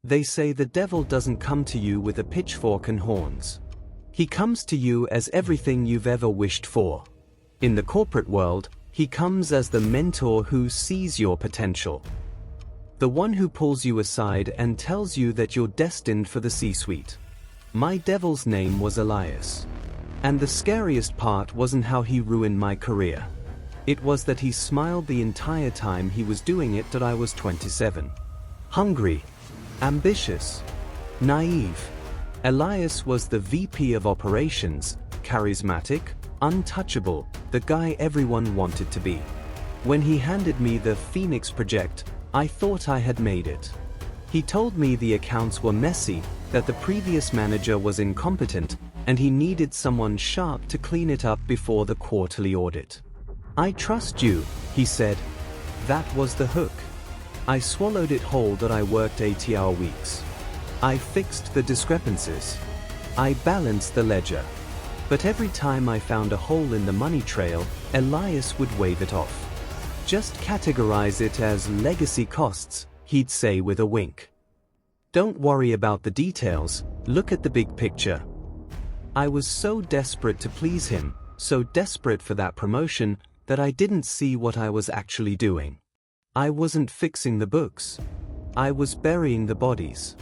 They say the devil doesn't come to you with a pitchfork and horns. He comes to you as everything you've ever wished for. In the corporate world, he comes as the mentor who sees your potential. The one who pulls you aside and tells you that you're destined for the C-suite. My devil's name was Elias. And the scariest part wasn't how he ruined my career. It was that he smiled the entire time he was doing it. That I was 27. Hungry. Ambitious. Naive. Elias was the VP of operations, charismatic, untouchable, the guy everyone wanted to be. When he handed me the Phoenix project, I thought I had made it. He told me the accounts were messy, that the previous manager was incompetent, and he needed someone sharp to clean it up before the quarterly audit. I trust you, he said. That was the hook. I swallowed it whole. That I worked 80-hour weeks. I fixed the discrepancies. I balanced the ledger. But every time I found a hole in the money trail, Elias would wave it off. Just categorize it as legacy costs, he'd say with a wink. Don't worry about the details, look at the big picture. I was so desperate to please him, so desperate for that promotion, that I didn't see what I was actually doing. I wasn't fixing the books. I was burying the bodies.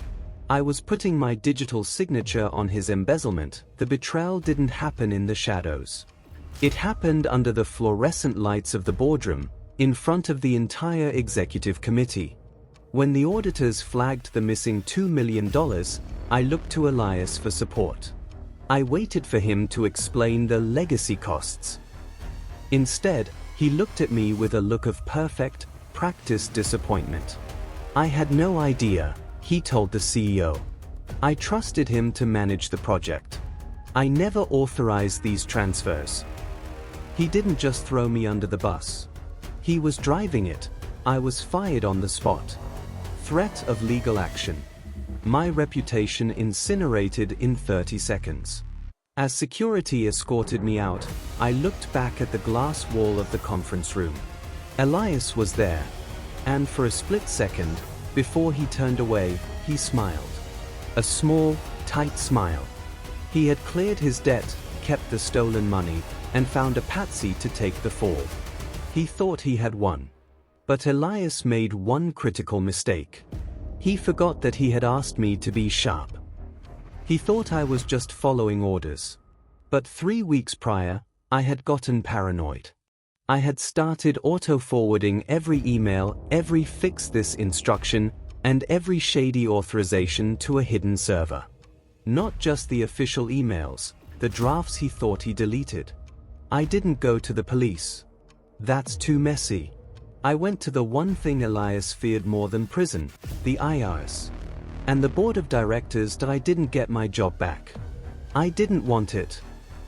I was putting my digital signature on his embezzlement. The betrayal didn't happen in the shadows. It happened under the fluorescent lights of the boardroom, in front of the entire executive committee. When the auditors flagged the missing $2 million, I looked to Elias for support. I waited for him to explain the legacy costs. Instead, he looked at me with a look of perfect, practiced disappointment. I had no idea, he told the CEO. I trusted him to manage the project. I never authorized these transfers. He didn't just throw me under the bus. He was driving it. I was fired on the spot. Threat of legal action. My reputation incinerated in 30 seconds. As security escorted me out, I looked back at the glass wall of the conference room. Elias was there. And for a split second, before he turned away, he smiled. A small, tight smile. He had cleared his debt, kept the stolen money, and found a patsy to take the fall. He thought he had won. But Elias made one critical mistake. He forgot that he had asked me to be sharp. He thought I was just following orders. But 3 weeks prior, I had gotten paranoid. I had started auto-forwarding every email, every fix this instruction, and every shady authorization to a hidden server. Not just the official emails, the drafts he thought he deleted. I didn't go to the police. That's too messy. I went to the one thing Elias feared more than prison, the IRS. And the board of directors. That I didn't get my job back. I didn't want it.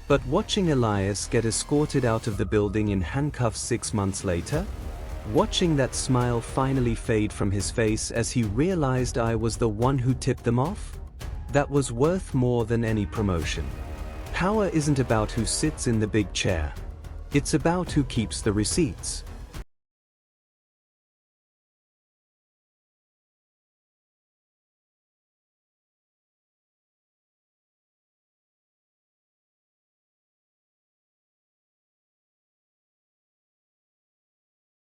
But watching Elias get escorted out of the building in handcuffs 6 months later, watching that smile finally fade from his face as he realized I was the one who tipped them off, that was worth more than any promotion. Power isn't about who sits in the big chair. It's about who keeps the receipts.